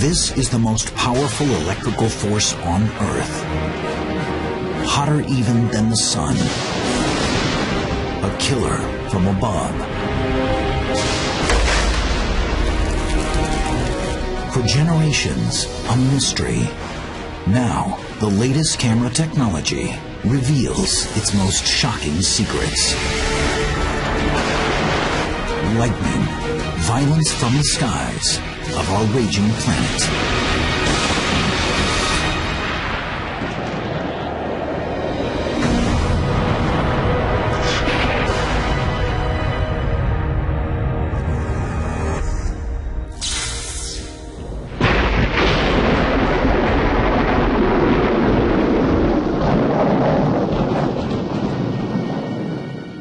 This is the most powerful electrical force on Earth. Hotter even than the sun. A killer from above. For generations, a mystery. Now, the latest camera technology reveals its most shocking secrets. Lightning, violence from the skies of our raging planet.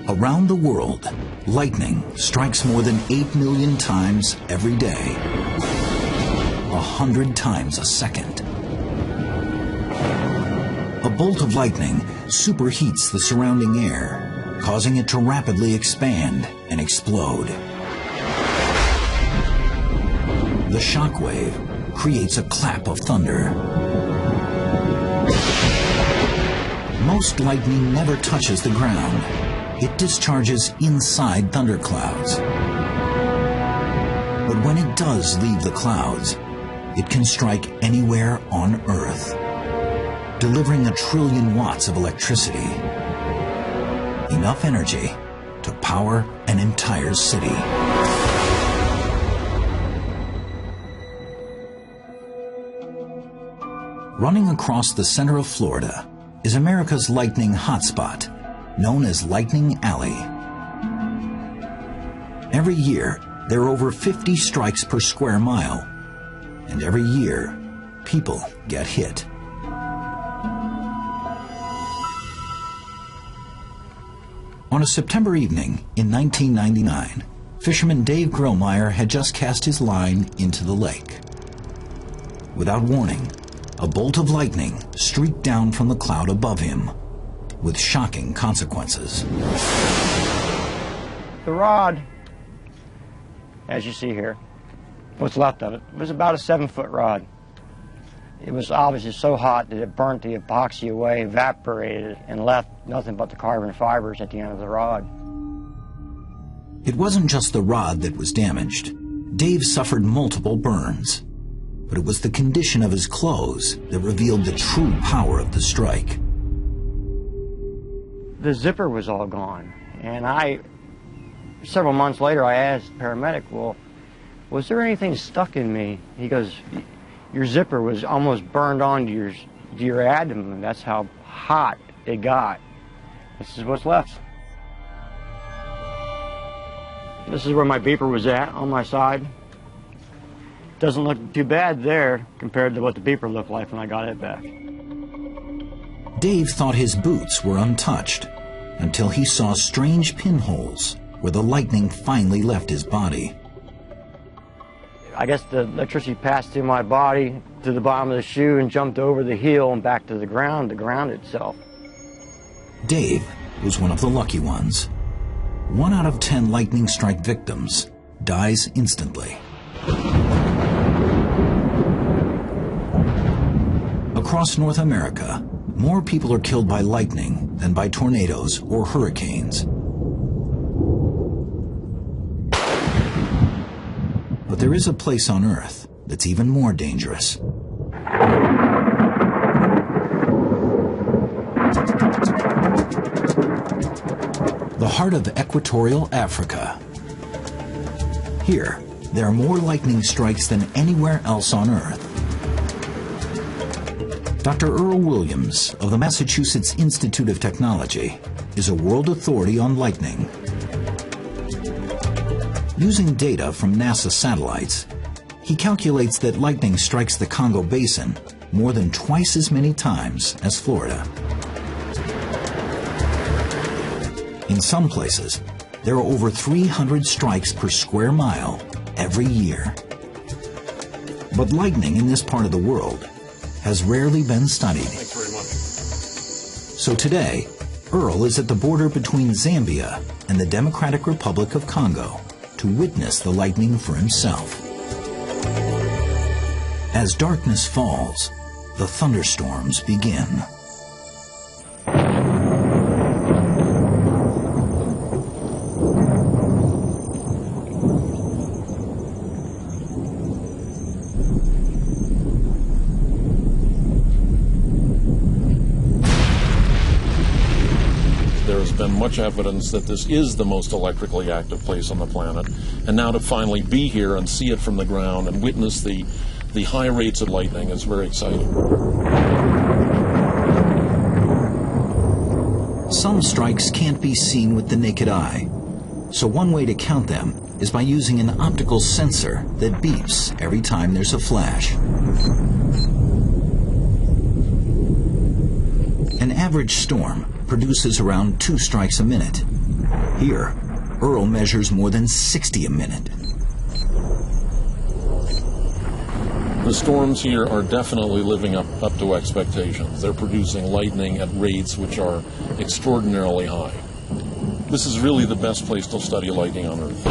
Around the world, lightning strikes more than 8 million times every day, 100 times a second. A bolt of lightning superheats the surrounding air, causing it to rapidly expand and explode. The shockwave creates a clap of thunder. Most lightning never touches the ground. It discharges inside thunderclouds. But when it does leave the clouds, it can strike anywhere on Earth, delivering 1 trillion watts of electricity, enough energy to power an entire city. Running across the center of Florida is America's lightning hotspot, known as Lightning Alley. Every year, there are over 50 strikes per square mile, and every year, people get hit. On a September evening in 1999, fisherman Dave Grillmeyer had just cast his line into the lake. Without warning, a bolt of lightning streaked down from the cloud above him, with shocking consequences. The rod, as you see here, what's left of it, was about a 7-foot rod. It was obviously so hot that it burnt the epoxy away, evaporated, and left nothing but the carbon fibers at the end of the rod. It wasn't just the rod that was damaged. Dave suffered multiple burns, but it was the condition of his clothes that revealed the true power of the strike. The zipper was all gone, and several months later, I asked the paramedic, well, was there anything stuck in me? He goes, your zipper was almost burned onto your abdomen. That's how hot it got. This is what's left. This is where my beeper was at, on my side. Doesn't look too bad there compared to what the beeper looked like when I got it back. Dave thought his boots were untouched until he saw strange pinholes where the lightning finally left his body. I guess the electricity passed through my body to the bottom of the shoe and jumped over the heel and back to the ground itself. Dave was one of the lucky ones. 1 out of 10 lightning strike victims dies instantly. Across North America, more people are killed by lightning than by tornadoes or hurricanes. But there is a place on Earth that's even more dangerous. The heart of equatorial Africa. Here, there are more lightning strikes than anywhere else on Earth. Dr. Earl Williams of the Massachusetts Institute of Technology is a world authority on lightning. Using data from NASA satellites, he calculates that lightning strikes the Congo Basin more than twice as many times as Florida. In some places, there are over 300 strikes per square mile every year. But lightning in this part of the world has rarely been studied. Thanks very much. So today, Earl is at the border between Zambia and the Democratic Republic of Congo to witness the lightning for himself. As darkness falls, the thunderstorms begin. There's been much evidence that this is the most electrically active place on the planet, and now to finally be here and see it from the ground and witness the high rates of lightning is very exciting. Some strikes can't be seen with the naked eye, so one way to count them is by using an optical sensor that beeps every time there's a flash. An average storm produces around 2 strikes a minute. Here, Earl measures more than 60 a minute. The storms here are definitely living up to expectations. They're producing lightning at rates which are extraordinarily high. This is really the best place to study lightning on Earth.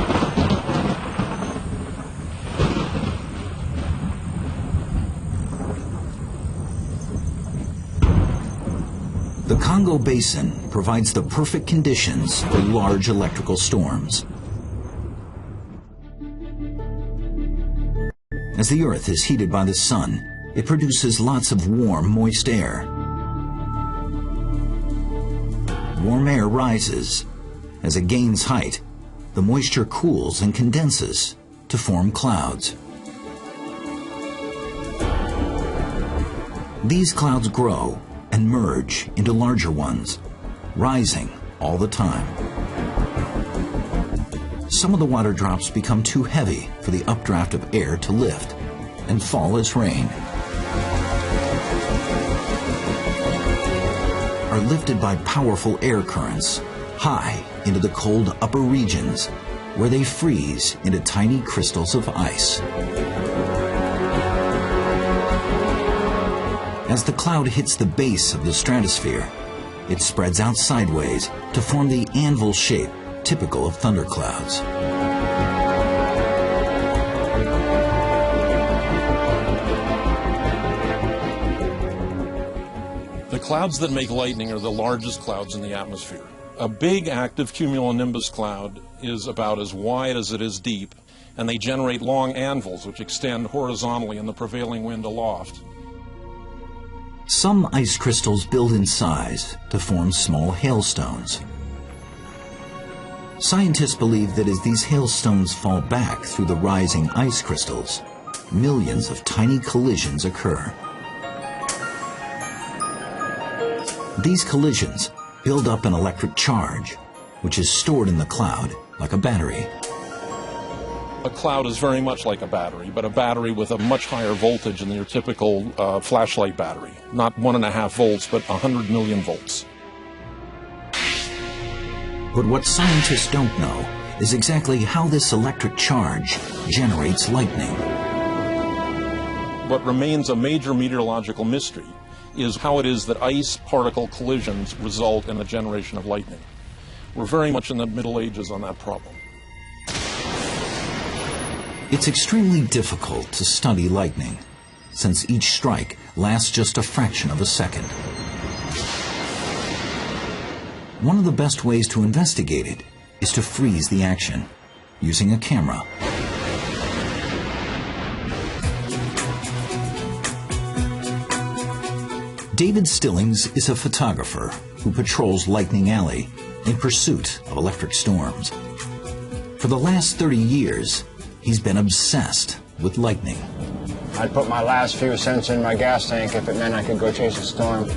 The Congo Basin provides the perfect conditions for large electrical storms. As the Earth is heated by the sun, it produces lots of warm, moist air. Warm air rises. As it gains height, the moisture cools and condenses to form clouds. These clouds grow and merge into larger ones, rising all the time. Some of the water drops become too heavy for the updraft of air to lift and fall as rain. Are lifted by powerful air currents high into the cold upper regions, where they freeze into tiny crystals of ice. As the cloud hits the base of the stratosphere, it spreads out sideways to form the anvil shape typical of thunderclouds. The clouds that make lightning are the largest clouds in the atmosphere. A big active cumulonimbus cloud is about as wide as it is deep, and they generate long anvils which extend horizontally in the prevailing wind aloft. Some ice crystals build in size to form small hailstones. Scientists believe that as these hailstones fall back through the rising ice crystals, millions of tiny collisions occur. These collisions build up an electric charge, which is stored in the cloud like a battery. A cloud is very much like a battery, but a battery with a much higher voltage than your typical flashlight battery. Not 1.5 volts, but 100 million volts. But what scientists don't know is exactly how this electric charge generates lightning. What remains a major meteorological mystery is how it is that ice particle collisions result in the generation of lightning. We're very much in the Middle Ages on that problem. It's extremely difficult to study lightning, since each strike lasts just a fraction of a second. One of the best ways to investigate it is to freeze the action using a camera. David Stillings is a photographer who patrols Lightning Alley in pursuit of electric storms. For the last 30 years, he's been obsessed with lightning. I'd put my last few cents in my gas tank if it meant I could go chase a storm.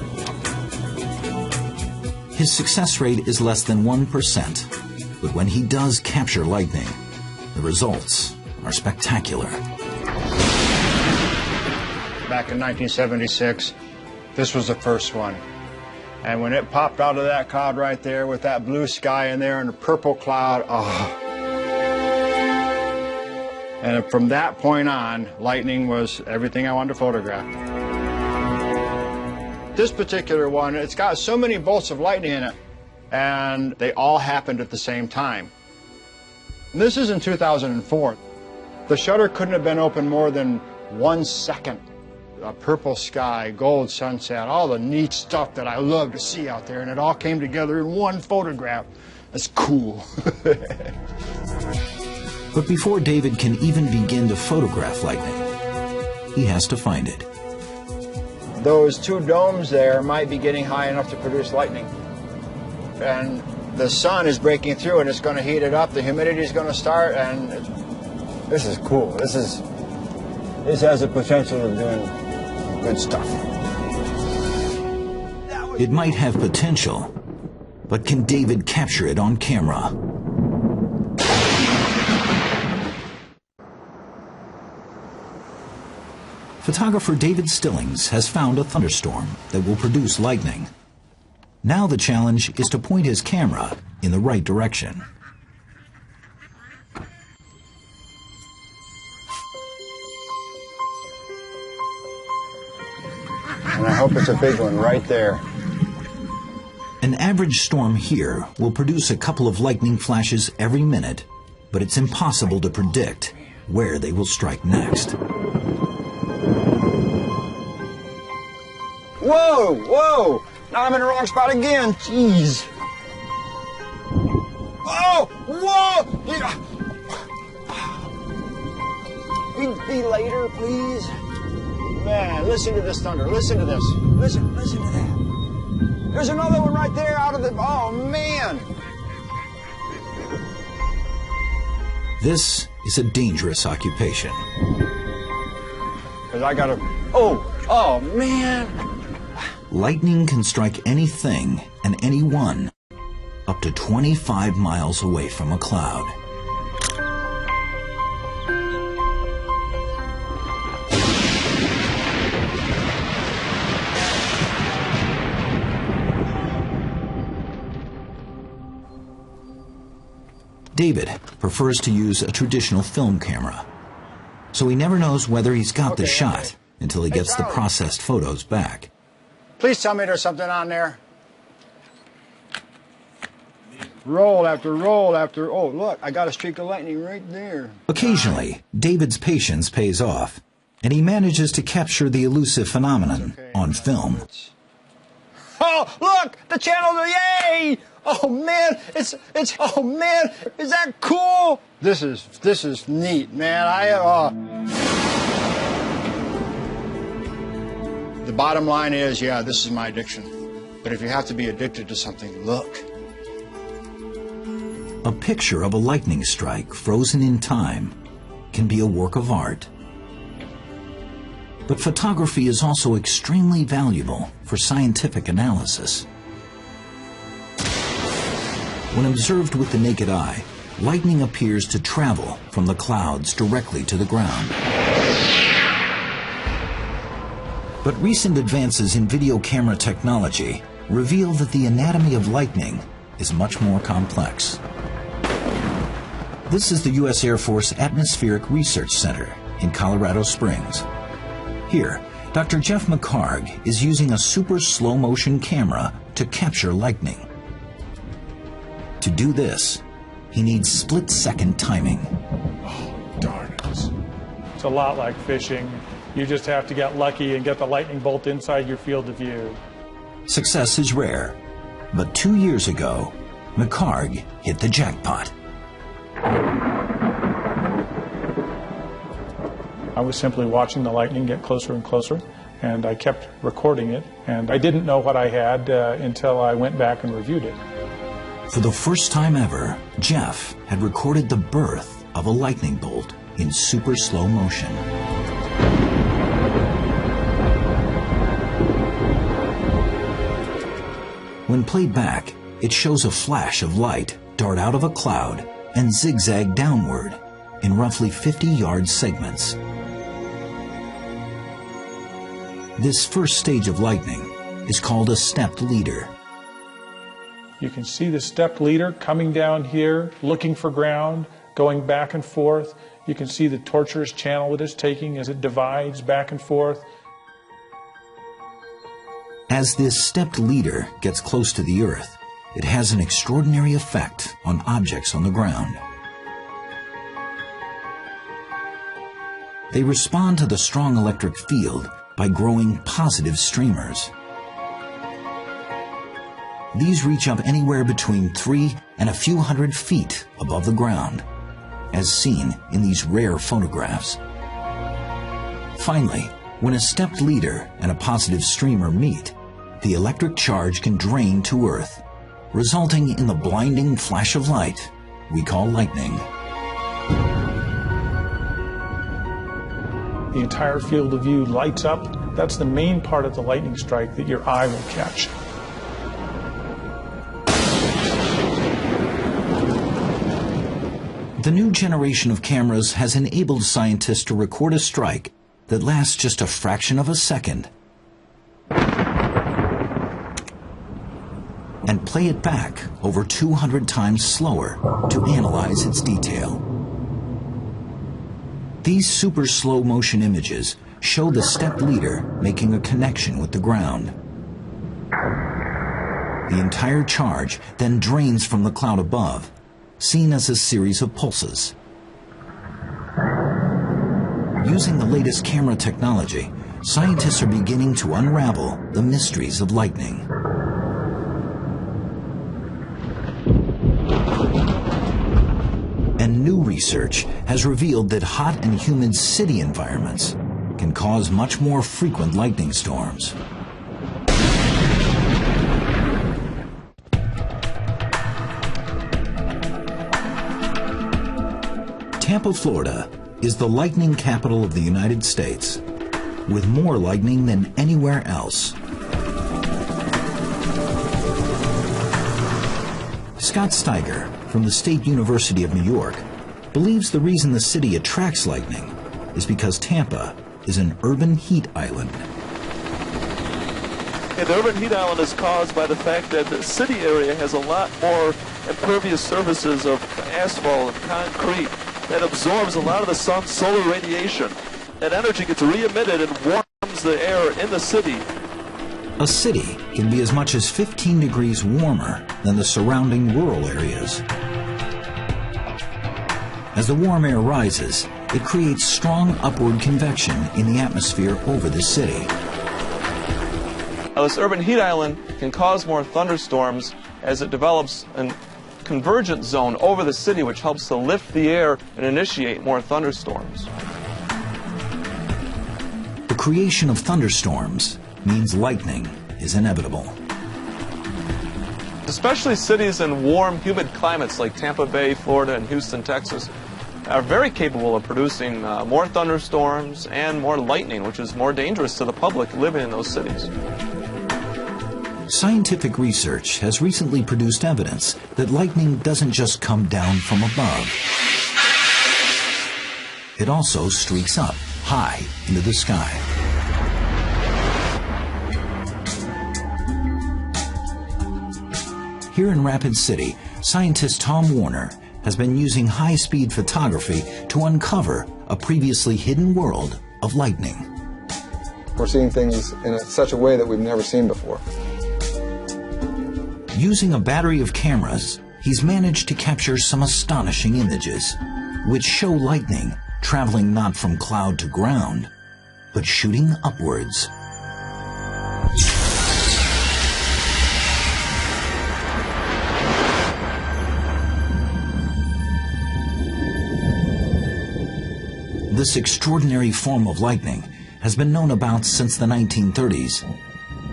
His success rate is less than 1%, but when he does capture lightning, the results are spectacular. Back in 1976, this was the first one. And when it popped out of that cloud right there with that blue sky in there and the purple cloud, oh. And from that point on, lightning was everything I wanted to photograph. This particular one, it's got so many bolts of lightning in it, and they all happened at the same time. And this is in 2004. The shutter couldn't have been open more than 1 second, a purple sky, gold sunset, all the neat stuff that I love to see out there, and it all came together in one photograph. That's cool. But before David can even begin to photograph lightning, he has to find it. Those 2 domes there might be getting high enough to produce lightning. And the sun is breaking through and it's going to heat it up. The humidity is going to start, and this is cool. This has the potential of doing good stuff. It might have potential, but can David capture it on camera? Photographer David Stillings has found a thunderstorm that will produce lightning. Now the challenge is to point his camera in the right direction. And I hope it's a big one right there. An average storm here will produce a couple of lightning flashes every minute, but it's impossible to predict where they will strike next. Whoa, whoa! Now I'm in the wrong spot again. Jeez. Oh, whoa! Be later, please. Man, listen to this thunder. Listen to this. Listen to that. There's another one right there out of the... Oh, man. This is a dangerous occupation. Because I gotta... Oh, man. Lightning can strike anything and anyone up to 25 miles away from a cloud. David prefers to use a traditional film camera, so he never knows whether he's got the shot until he gets the processed photos back. Please tell me there's something on there. Roll after roll after... Oh, look, I got a streak of lightning right there. Occasionally, David's patience pays off, and he manages to capture the elusive phenomenon on film. Oh, look! The channels are... Yay! Oh, man! Oh, man! Is that cool? This is neat, man. The bottom line is, yeah, this is my addiction. But if you have to be addicted to something, look. A picture of a lightning strike frozen in time can be a work of art. But photography is also extremely valuable for scientific analysis. When observed with the naked eye, lightning appears to travel from the clouds directly to the ground. But recent advances in video camera technology reveal that the anatomy of lightning is much more complex. This is the U.S. Air Force Atmospheric Research Center in Colorado Springs. Here, Dr. Jeff McHargue is using a super slow-motion camera to capture lightning. To do this, he needs split-second timing. Oh, darn it. It's a lot like fishing. You just have to get lucky and get the lightning bolt inside your field of view. Success is rare, but 2 years ago, McHargue hit the jackpot. I was simply watching the lightning get closer and closer, and I kept recording it, and I didn't know what I had until I went back and reviewed it. For the first time ever, Jeff had recorded the birth of a lightning bolt in super slow motion. When played back, it shows a flash of light dart out of a cloud and zigzag downward in roughly 50-yard segments. This first stage of lightning is called a stepped leader. You can see the stepped leader coming down here, looking for ground, going back and forth. You can see the tortuous channel it is taking as it divides back and forth. As this stepped leader gets close to the Earth, it has an extraordinary effect on objects on the ground. They respond to the strong electric field by growing positive streamers. These reach up anywhere between 3 and a few hundred feet above the ground, as seen in these rare photographs. Finally, when a stepped leader and a positive streamer meet, the electric charge can drain to Earth, resulting in the blinding flash of light we call lightning. The entire field of view lights up. That's the main part of the lightning strike that your eye will catch. The new generation of cameras has enabled scientists to record a strike that lasts just a fraction of a second and play it back over 200 times slower to analyze its detail. These super slow motion images show the stepped leader making a connection with the ground. The entire charge then drains from the cloud above, seen as a series of pulses. Using the latest camera technology, scientists are beginning to unravel the mysteries of lightning. And new research has revealed that hot and humid city environments can cause much more frequent lightning storms. Tampa, Florida is the lightning capital of the United States, with more lightning than anywhere else. Scott Steiger from the State University of New York believes the reason the city attracts lightning is because Tampa is an urban heat island. An urban heat island is caused by the fact that the city area has a lot more impervious surfaces of asphalt and concrete that absorbs a lot of the sun's solar radiation. That energy gets re-emitted and warms the air in the city. A city can be as much as 15 degrees warmer than the surrounding rural areas. As the warm air rises, it creates strong upward convection in the atmosphere over the city. Now, this urban heat island can cause more thunderstorms as it develops a convergent zone over the city, which helps to lift the air and initiate more thunderstorms. The creation of thunderstorms means lightning is inevitable. Especially cities in warm, humid climates like Tampa Bay, Florida, and Houston, Texas, are very capable of producing more thunderstorms and more lightning, which is more dangerous to the public living in those cities. Scientific research has recently produced evidence that lightning doesn't just come down from above. It also streaks up high into the sky. Here in Rapid City, scientist Tom Warner has been using high-speed photography to uncover a previously hidden world of lightning. We're seeing things in such a way that we've never seen before. Using a battery of cameras, he's managed to capture some astonishing images, which show lightning traveling not from cloud to ground, but shooting upwards. This extraordinary form of lightning has been known about since the 1930s,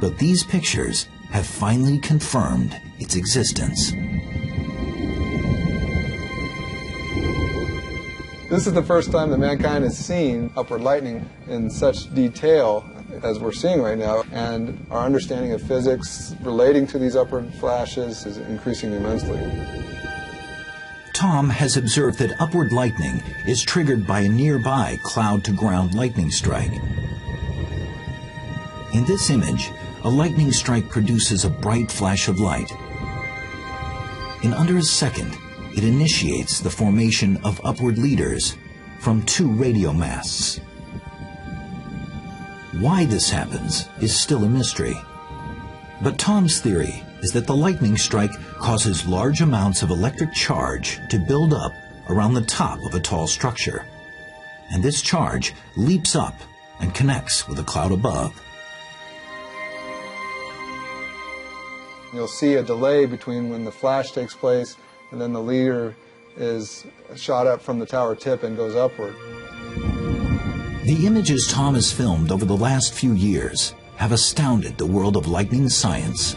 but these pictures have finally confirmed its existence. This is the first time that mankind has seen upward lightning in such detail as we're seeing right now, and our understanding of physics relating to these upward flashes is increasing immensely. Tom has observed that upward lightning is triggered by a nearby cloud-to-ground lightning strike. In this image, a lightning strike produces a bright flash of light. In under a second, it initiates the formation of upward leaders from two radio masts. Why this happens is still a mystery. But Tom's theory is that the lightning strike causes large amounts of electric charge to build up around the top of a tall structure. and this charge leaps up and connects with the cloud above. You'll see a delay between when the flash takes place and then the leader is shot up from the tower tip and goes upward. The images Tom has filmed over the last few years have astounded the world of lightning science.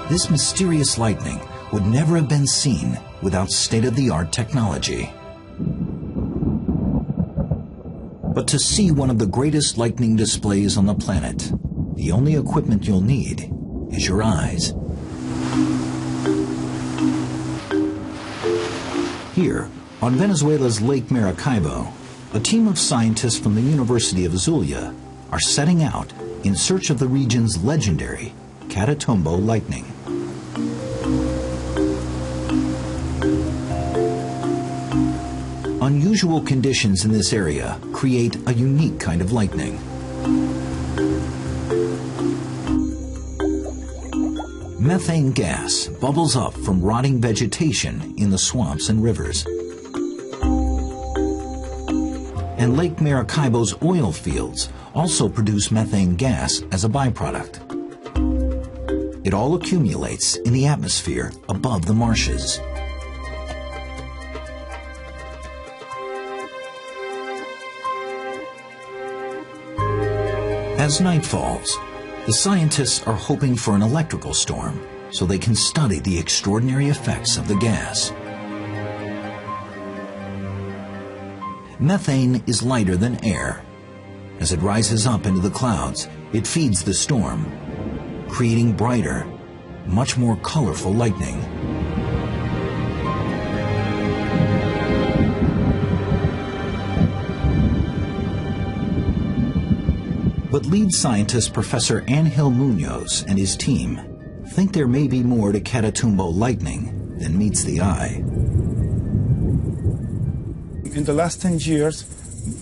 This mysterious lightning would never have been seen without state-of-the-art technology. But to see one of the greatest lightning displays on the planet, the only equipment you'll need is your eyes. Here, on Venezuela's Lake Maracaibo, a team of scientists from the University of Zulia are setting out in search of the region's legendary Catatumbo lightning. Unusual conditions in this area create a unique kind of lightning. Methane gas bubbles up from rotting vegetation in the swamps and rivers. And Lake Maracaibo's oil fields also produce methane gas as a byproduct. It all accumulates in the atmosphere above the marshes. As night falls, the scientists are hoping for an electrical storm so they can study the extraordinary effects of the gas. Methane is lighter than air. As it rises up into the clouds, it feeds the storm, creating brighter, much more colorful lightning. But lead scientist Professor Angel Munoz and his team think there may be more to Catatumbo lightning than meets the eye. In the last 10 years,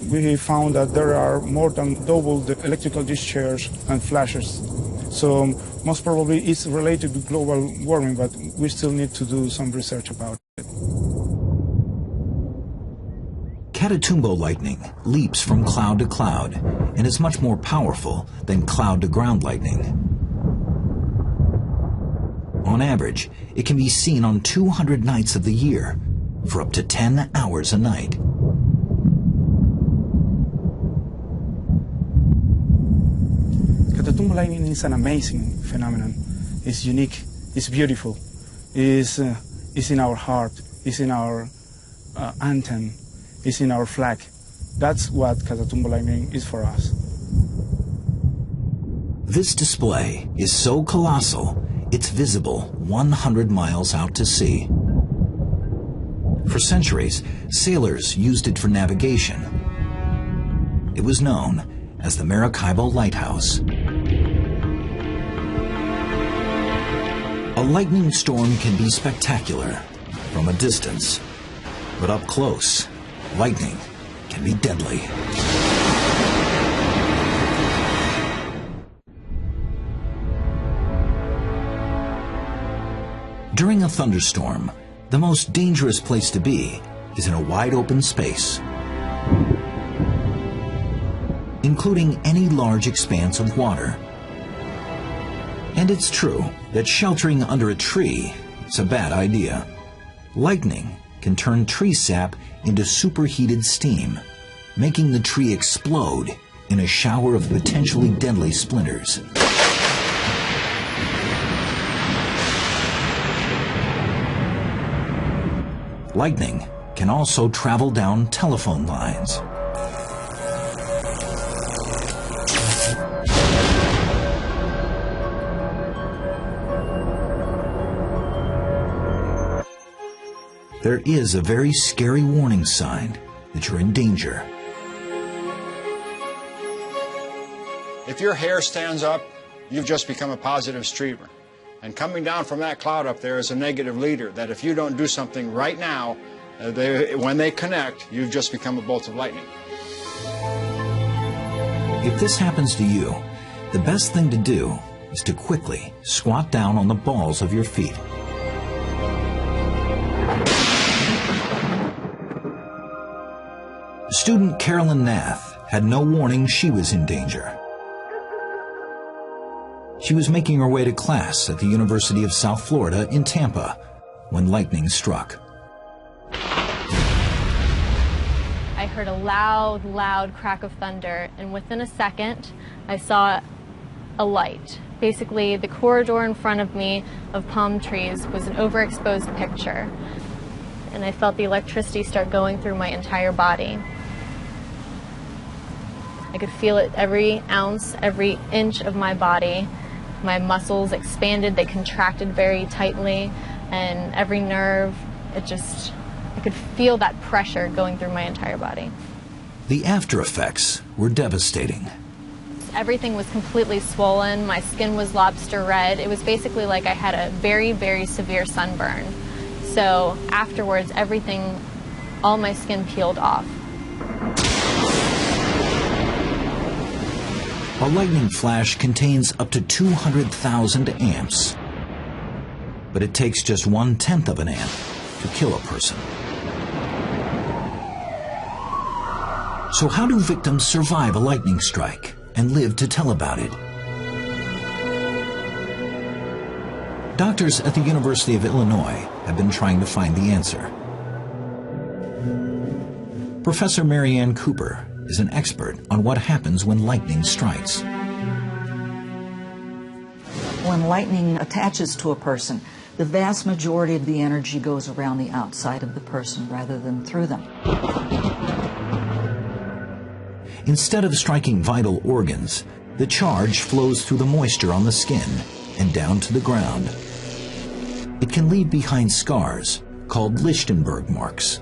we found that there are more than double the electrical discharge and flashes. So most probably it's related to global warming, but we still need to do some research about it. Catatumbo lightning leaps from cloud to cloud and is much more powerful than cloud-to-ground lightning. On average, it can be seen on 200 nights of the year for up to 10 hours a night. Catatumbo lightning is an amazing phenomenon. It's unique, it's beautiful, it's in our heart, it's in our anthem, it's in our flag. That's what Catatumbo lightning is for us. This display is so colossal, it's visible 100 miles out to sea. For centuries, sailors used it for navigation. It was known as the Maracaibo Lighthouse. A lightning storm can be spectacular from a distance, but up close, lightning can be deadly. During a thunderstorm, the most dangerous place to be is in a wide open space, including any large expanse of water. And it's true that sheltering under a tree is a bad idea. Lightning can turn tree sap into superheated steam, making the tree explode in a shower of potentially deadly splinters. Lightning can also travel down telephone lines. There is a very scary warning sign that you're in danger. If your hair stands up, you've just become a positive streamer. And coming down from that cloud up there is a negative leader, that if you don't do something right now, when they connect, you've just become a bolt of lightning. If this happens to you, the best thing to do is to quickly squat down on the balls of your feet. Student Carolyn Nath had no warning she was in danger. She was making her way to class at the University of South Florida in Tampa when lightning struck. I heard a loud, loud crack of thunder, and within a second, I saw a light. Basically, the corridor in front of me of palm trees was an overexposed picture, and I felt the electricity start going through my entire body. I could feel it every ounce, every inch of my body. My muscles expanded, they contracted very tightly, and every nerve, I could feel that pressure going through my entire body. The after effects were devastating. Everything was completely swollen, my skin was lobster red. It was basically like I had a very, very severe sunburn. So afterwards, all my skin peeled off. A lightning flash contains up to 200,000 amps, but it takes just 1/10 of an amp to kill a person. So how do victims survive a lightning strike and live to tell about it? Doctors at the University of Illinois have been trying to find the answer. Professor Marianne Cooper is an expert on what happens when lightning strikes. When lightning attaches to a person, the vast majority of the energy goes around the outside of the person rather than through them. Instead of striking vital organs, the charge flows through the moisture on the skin and down to the ground. It can leave behind scars called Lichtenberg marks.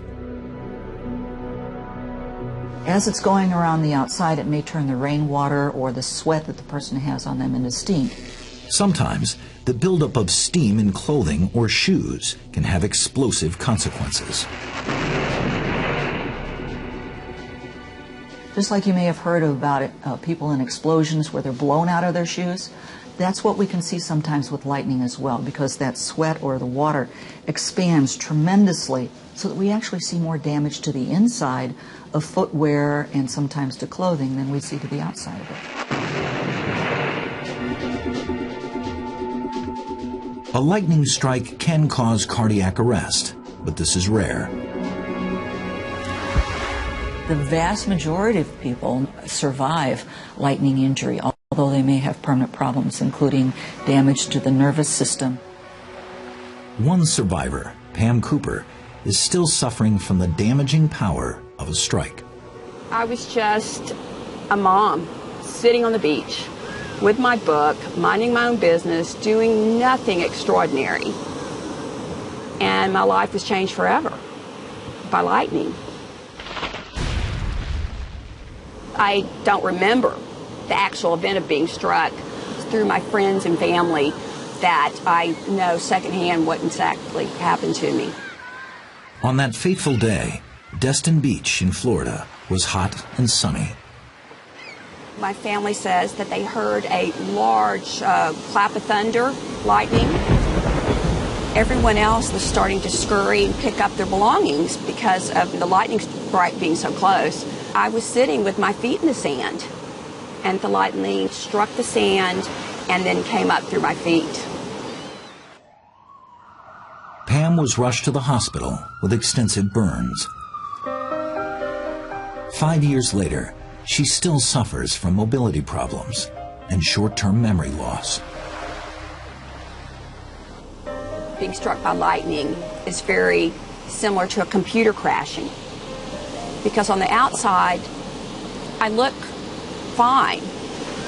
As it's going around the outside, it may turn the rainwater or the sweat that the person has on them into steam. Sometimes, the buildup of steam in clothing or shoes can have explosive consequences. Just like you may have heard about people in explosions where they're blown out of their shoes, that's what we can see sometimes with lightning as well, because that sweat or the water expands tremendously so that we actually see more damage to the inside of footwear and sometimes to clothing than we see to the outside of it. A lightning strike can cause cardiac arrest, but this is rare. The vast majority of people survive lightning injury, although they may have permanent problems, including damage to the nervous system. One survivor, Pam Cooper, is still suffering from the damaging power of a strike. I was just a mom sitting on the beach with my book, minding my own business, doing nothing extraordinary. And my life was changed forever by lightning. I don't remember the actual event of being struck. It's through my friends and family that I know secondhand what exactly happened to me. On that fateful day, Destin Beach in Florida was hot and sunny. My family says that they heard a large clap of thunder, lightning, Everyone else was starting to scurry and pick up their belongings because of the lightning strike being so close. I was sitting with my feet in the sand, and the lightning struck the sand and then came up through my feet. Pam was rushed to the hospital with extensive burns. 5 years later, she still suffers from mobility problems and short-term memory loss. Being struck by lightning is very similar to a computer crashing, because on the outside I look fine,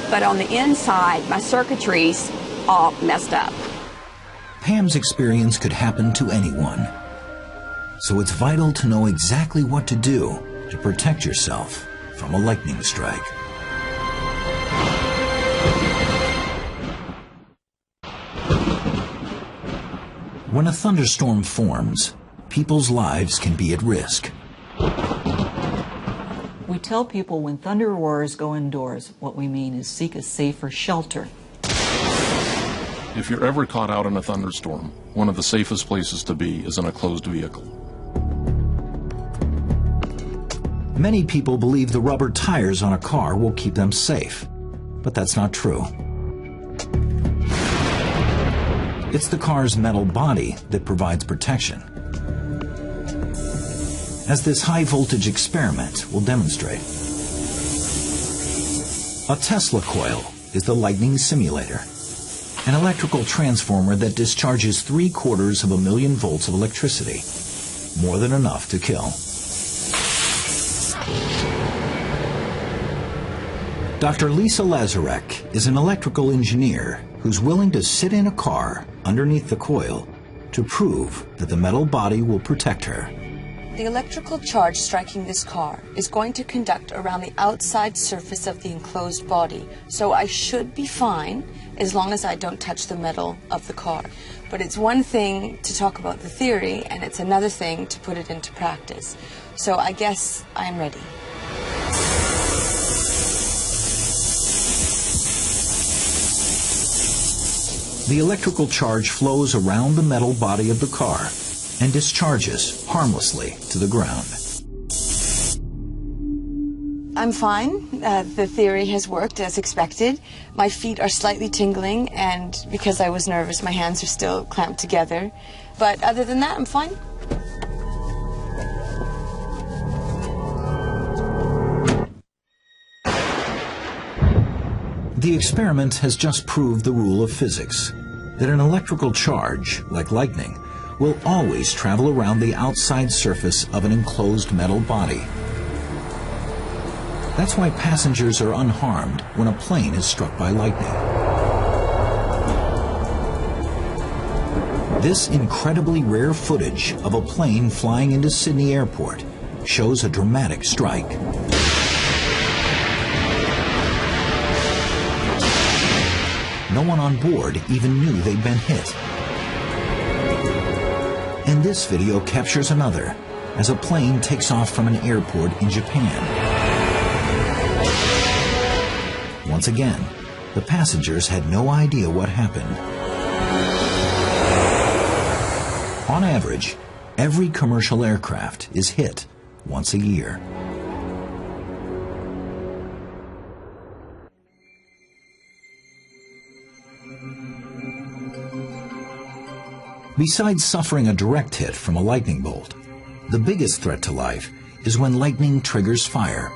but on the inside my circuitry's all messed up. Pam's experience could happen to anyone, so it's vital to know exactly what to do to protect yourself from a lightning strike. When a thunderstorm forms, people's lives can be at risk. We tell people when thunder roars, go indoors. What we mean is seek a safer shelter. If you're ever caught out in a thunderstorm, one of the safest places to be is in a closed vehicle. Many people believe the rubber tires on a car will keep them safe, but that's not true. It's the car's metal body that provides protection, as this high-voltage experiment will demonstrate. A Tesla coil is the lightning simulator, an electrical transformer that discharges 750,000 volts of electricity, more than enough to kill. Dr. Lisa Lazarek is an electrical engineer who's willing to sit in a car underneath the coil to prove that the metal body will protect her. The electrical charge striking this car is going to conduct around the outside surface of the enclosed body, so I should be fine as long as I don't touch the metal of the car. But it's one thing to talk about the theory, and it's another thing to put it into practice. So I guess I'm ready. The electrical charge flows around the metal body of the car and discharges harmlessly to the ground. I'm fine. The theory has worked as expected. My feet are slightly tingling, and because I was nervous, my hands are still clamped together. But other than that, I'm fine. The experiment has just proved the rule of physics, that an electrical charge, like lightning, will always travel around the outside surface of an enclosed metal body. That's why passengers are unharmed when a plane is struck by lightning. This incredibly rare footage of a plane flying into Sydney Airport shows a dramatic strike. No one on board even knew they'd been hit. And this video captures another, as a plane takes off from an airport in Japan. Once again, the passengers had no idea what happened. On average, every commercial aircraft is hit once a year. Besides suffering a direct hit from a lightning bolt, the biggest threat to life is when lightning triggers fire.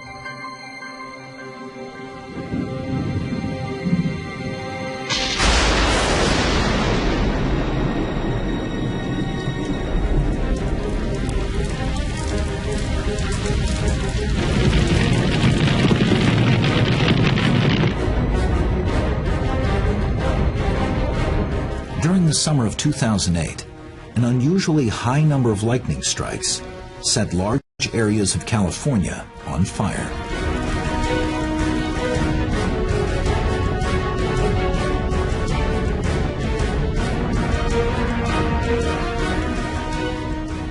During the summer of 2008, an unusually high number of lightning strikes set large areas of California on fire.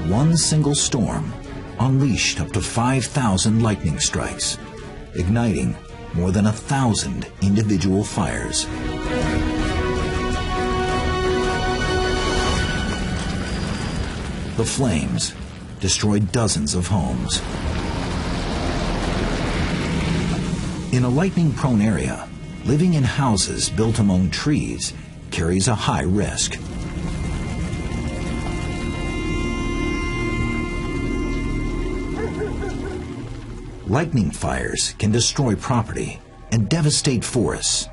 One single storm unleashed up to 5,000 lightning strikes, igniting more than 1,000 individual fires. The flames destroyed dozens of homes. In a lightning-prone area, living in houses built among trees carries a high risk. Lightning fires can destroy property and devastate forests,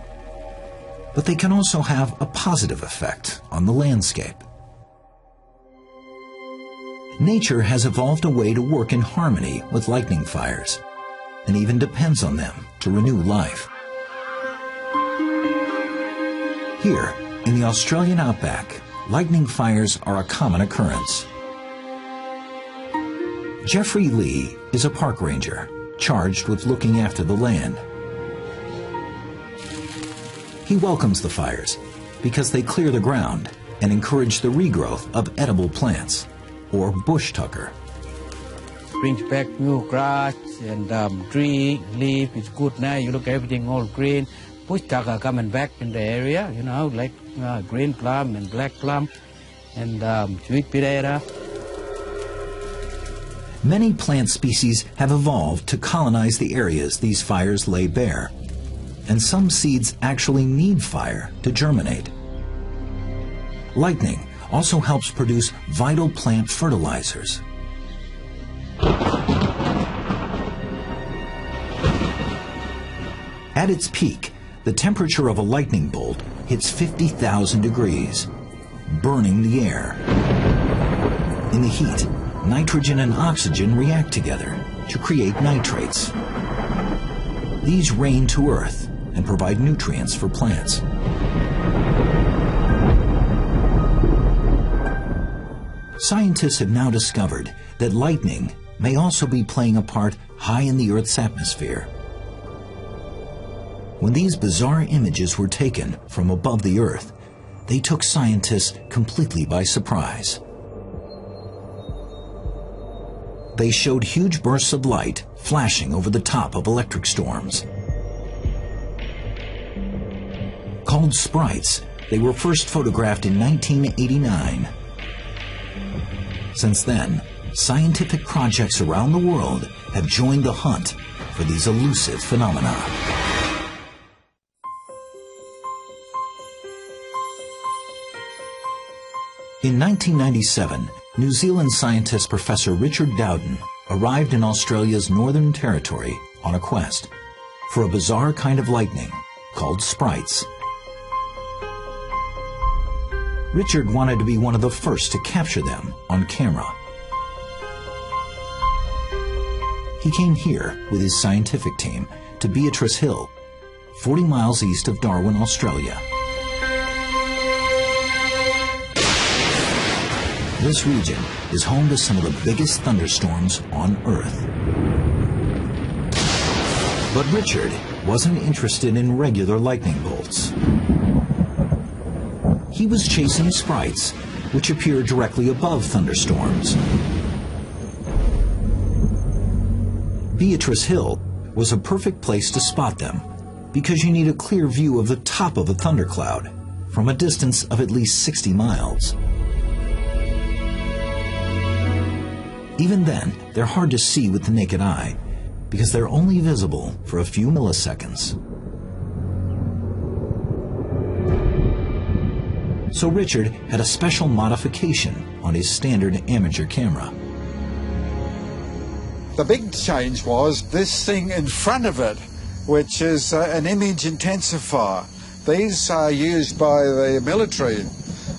but they can also have a positive effect on the landscape. Nature has evolved a way to work in harmony with lightning fires, and even depends on them to renew life. Here, in the Australian outback, lightning fires are a common occurrence. Jeffrey Lee is a park ranger charged with looking after the land. He welcomes the fires because they clear the ground and encourage the regrowth of edible plants, or bush tucker. Brings back new grass and tree, leaf, it's good now. You look everything all green. Bush tucker coming back in the area, you know, like green plum and black plum and sweet potato. Many plant species have evolved to colonize the areas these fires lay bare, and some seeds actually need fire to germinate. Lightning also helps produce vital plant fertilizers. At its peak, the temperature of a lightning bolt hits 50,000 degrees, burning the air. In the heat, nitrogen and oxygen react together to create nitrates. These rain to earth and provide nutrients for plants. Scientists have now discovered that lightning may also be playing a part high in the Earth's atmosphere. When these bizarre images were taken from above the Earth, they took scientists completely by surprise. They showed huge bursts of light flashing over the top of electric storms. Called sprites, they were first photographed in 1989. Since then, scientific projects around the world have joined the hunt for these elusive phenomena. In 1997, New Zealand scientist Professor Richard Dowden arrived in Australia's Northern Territory on a quest for a bizarre kind of lightning called sprites. Richard wanted to be one of the first to capture them on camera. He came here with his scientific team to Beatrice Hill, 40 miles east of Darwin, Australia. This region is home to some of the biggest thunderstorms on Earth. But Richard wasn't interested in regular lightning bolts. He was chasing sprites, which appear directly above thunderstorms. Beatrice Hill was a perfect place to spot them because you need a clear view of the top of a thundercloud from a distance of at least 60 miles. Even then, they're hard to see with the naked eye because they're only visible for a few milliseconds. So Richard had a special modification on his standard amateur camera. The big change was this thing in front of it, which is an image intensifier. These are used by the military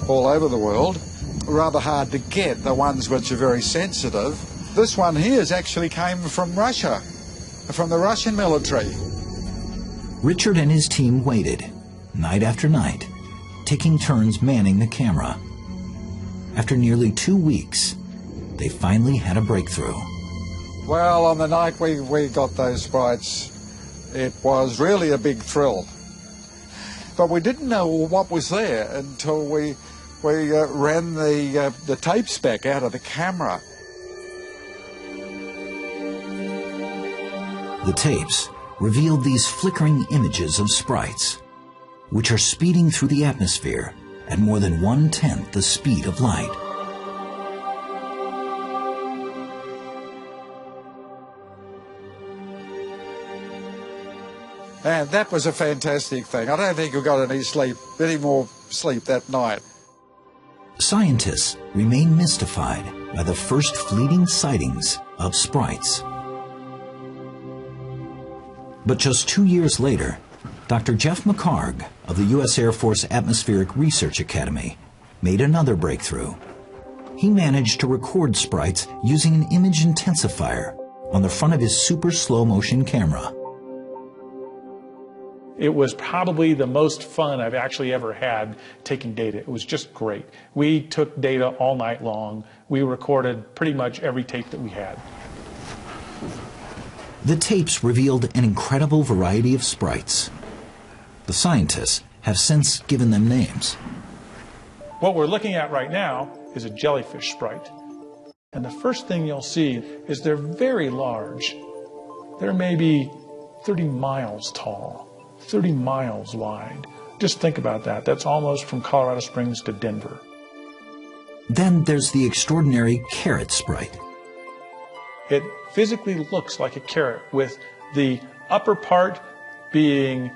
all over the world. Rather hard to get, the ones which are very sensitive. This one here actually came from Russia, from the Russian military. Richard and his team waited, night after night, taking turns manning the camera. After nearly 2 weeks, they finally had a breakthrough. Well, on the night we got those sprites, it was really a big thrill. But we didn't know what was there until we ran the tapes back out of the camera. The tapes revealed these flickering images of sprites, which are speeding through the atmosphere at more than 1/10 the speed of light. And that was a fantastic thing. I don't think we got any more sleep that night. Scientists remain mystified by the first fleeting sightings of sprites. But just 2 years later, Dr. Jeff McHargue of the U.S. Air Force Atmospheric Research Academy made another breakthrough. He managed to record sprites using an image intensifier on the front of his super slow-motion camera. It was probably the most fun I've actually ever had taking data. It was just great. We took data all night long. We recorded pretty much every tape that we had. The tapes revealed an incredible variety of sprites. The scientists have since given them names. What we're looking at right now is a jellyfish sprite. And the first thing you'll see is they're very large. They're maybe 30 miles tall, 30 miles wide. Just think about that. That's almost from Colorado Springs to Denver. Then there's the extraordinary carrot sprite. It physically looks like a carrot, with the upper part being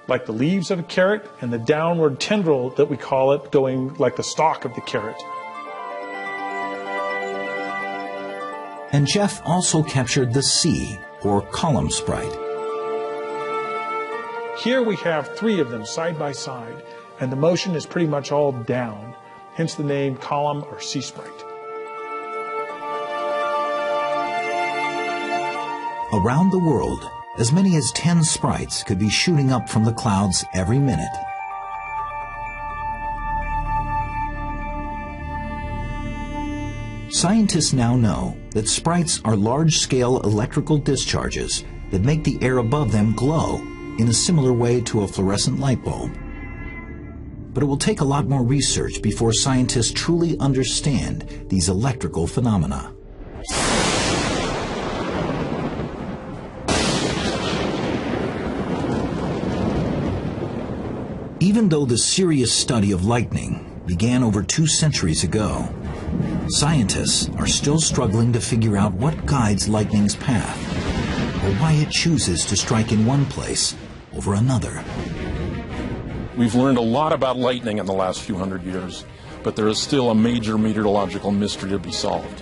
like the leaves of a carrot and the downward tendril that we call it going like the stalk of the carrot. And Jeff also captured the C, or column sprite. Here we have 3 of them side by side, and the motion is pretty much all down, hence the name column or C sprite. Around the world, as many as 10 sprites could be shooting up from the clouds every minute. Scientists now know that sprites are large-scale electrical discharges that make the air above them glow in a similar way to a fluorescent light bulb. But it will take a lot more research before scientists truly understand these electrical phenomena. Even though the serious study of lightning began over 2 centuries ago, scientists are still struggling to figure out what guides lightning's path, or why it chooses to strike in one place over another. We've learned a lot about lightning in the last few hundred years, but there is still a major meteorological mystery to be solved.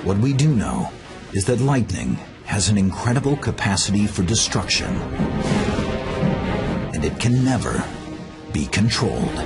What we do know is that lightning has an incredible capacity for destruction, and it can never be controlled.